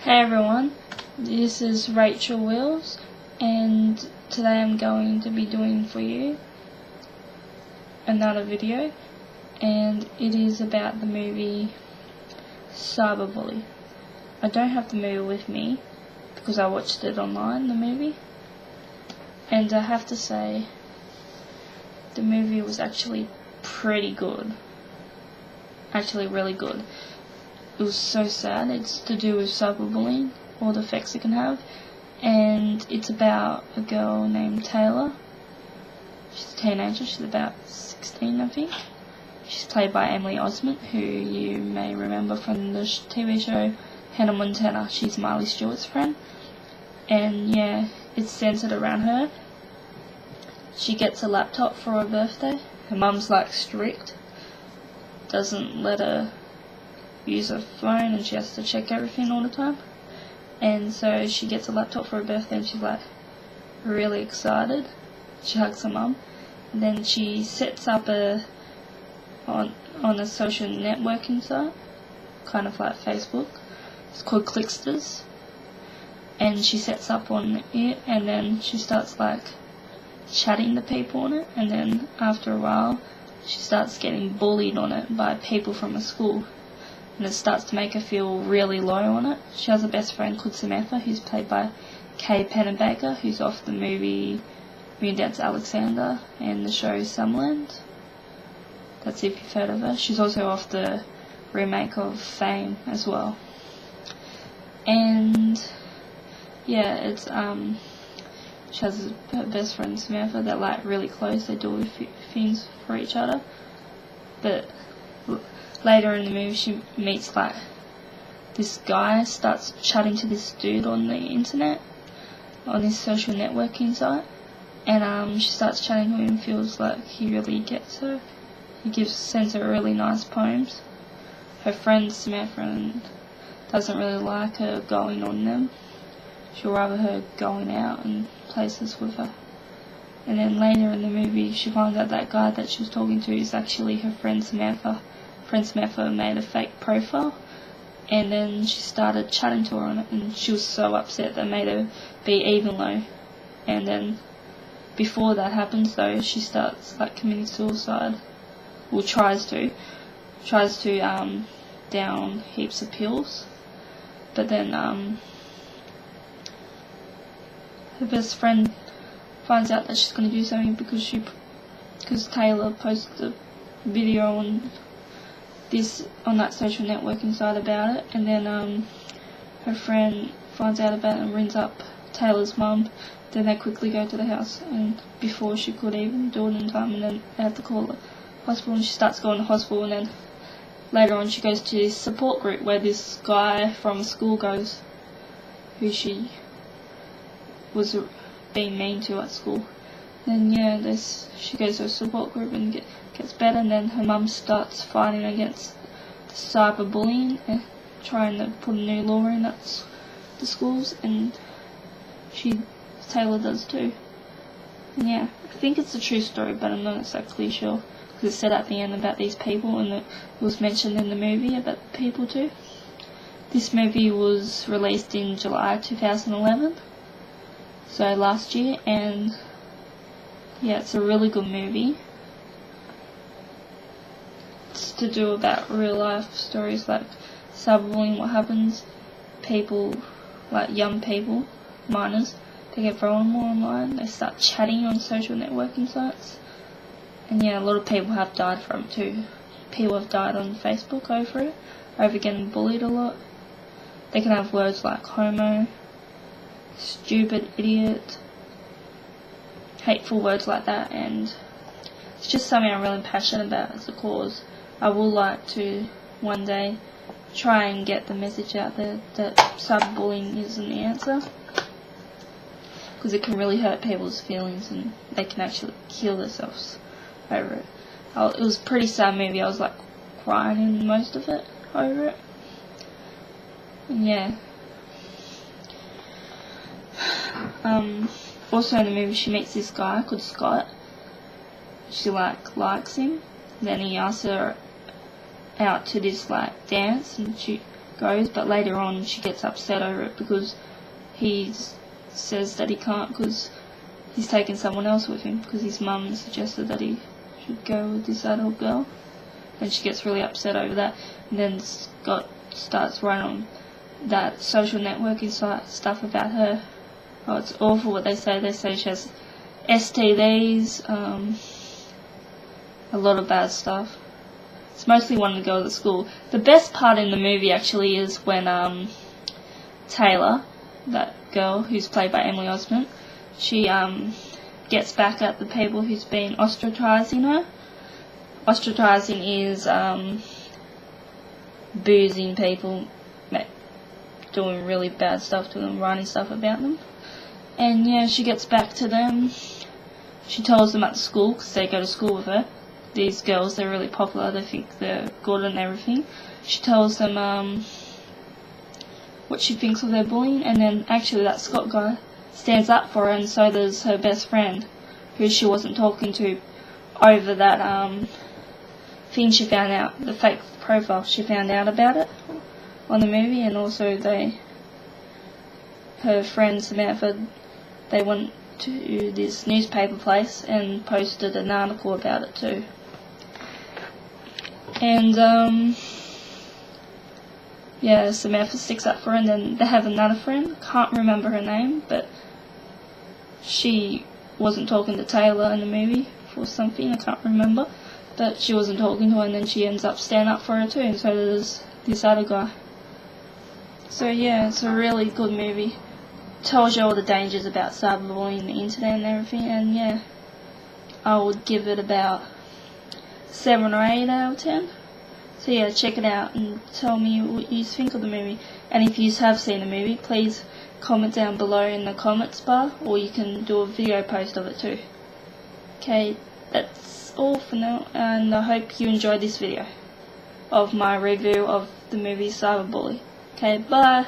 Hey everyone, this is Rachael, and today I'm going to be doing for you another video, and it is about the movie CyberBully. I don't have the movie with me because I watched it online, the movie, and I have to say the movie was actually pretty good, actually really good. It was so sad. It's to do with cyberbullying, all the effects it can have, and it's about a girl named Taylor. She's a teenager, she's about 16 I think. She's played by Emily Osment, who you may remember from the TV show Hannah Montana. She's Miley Stewart's friend, and yeah, it's centered around her. She gets a laptop for her birthday. Her mum's like strict, doesn't let her use her phone, and she has to check everything all the time. And so she gets a laptop for her birthday, and she's like really excited. She hugs her mum, and then she sets up on a social networking site, kind of like Facebook. It's called Clicksters, and she sets up on it, and then she starts like chatting to people on it, and then after a while she starts getting bullied on it by people from a school. And it starts to make her feel really low on it. She has a best friend called Samantha, who's played by Kay Pennebaker, who's off the movie Moondance Alexander and the show Summerland. That's if you've heard of her. She's also off the remake of Fame as well. And yeah, it's she has her best friend Samantha. They're like really close. They do things for each other. But later in the movie, she meets like this guy, starts chatting to this dude on the internet, on this social networking site, and she starts chatting to him and feels like he really gets her. He sends her really nice poems. Her friend Samantha doesn't really like her going on them. She'll rather her going out and places with her. And then later in the movie, she finds out that guy that she was talking to is actually her friend Samantha. Samantha made a fake profile, and then she started chatting to her on it, and she was so upset that made her be even low. And then before that happens though, she starts like committing suicide, or tries to down heaps of pills. But then her best friend finds out that she's going to do something because Taylor posted a video on that social networking site about it, and then her friend finds out about it and rings up Taylor's mum. Then they quickly go to the house, and before she could even do it in time, and then they have to call the hospital, and she starts going to hospital, and then later on she goes to this support group where this guy from school goes, who she was being mean to at school. Then yeah, she goes to a support group and gets better, and then her mum starts fighting against the cyberbullying and trying to put a new law in at the schools, and Taylor does too. And yeah, I think it's a true story, but I'm not exactly sure because it said at the end about these people, and it was mentioned in the movie about the people too. This movie was released in July 2011, so last year, and yeah, it's a really good movie. It's to do about real life stories like cyberbullying, what happens, people, like young people, minors, they get vulnerable online, they start chatting on social networking sites. And yeah, a lot of people have died from it too. People have died on Facebook over getting bullied a lot. They can have words like homo, stupid, idiot, hateful words like that, and it's just something I'm really passionate about as a cause. I would like to one day try and get the message out there that cyberbullying isn't the answer, because it can really hurt people's feelings and they can actually kill themselves over it. It was a pretty sad movie. I was like crying in most of it over it. And yeah. Also in the movie she meets this guy called Scott. She likes him. Then he asks her out to this like dance, and goes, but later on she gets upset over it because he says that he can't because he's taken someone else with him because his mum suggested that he should go with this adult girl, and she gets really upset over that. And then Scott starts writing on that social networking site stuff about her. Oh, it's awful what they say. They say she has STDs, a lot of bad stuff. It's mostly wanting to go to school. The best part in the movie actually is when Taylor, that girl who's played by Emily Osment, she gets back at the people who's been ostracizing her. Ostracizing is boozing people, doing really bad stuff to them, writing stuff about them. And yeah, she gets back to them. She tells them at the school, because they go to school with her. These girls, they're really popular, they think they're good and everything. She tells them what she thinks of their bullying, and then actually that Scott guy stands up for her, and so does her best friend, who she wasn't talking to, over that thing she found out, the fake profile. She found out about it on the movie, and also her friend Samantha, they went to this newspaper place and posted an article about it too. And yeah, Samantha sticks up for her, and then they have another friend, can't remember her name, but she wasn't talking to Taylor in the movie for something, I can't remember, but she wasn't talking to her, and then she ends up standing up for her too, and so does this other guy. So yeah, it's a really good movie. Tells you all the dangers about cyberbullying, the internet and everything, and yeah, I would give it about 7 or 8 out of 10. So yeah, check it out and tell me what you think of the movie. And if you have seen the movie, please comment down below in the comments bar, or you can do a video post of it too. Okay, that's all for now, and I hope you enjoyed this video of my review of the movie CyberBully. Okay, bye!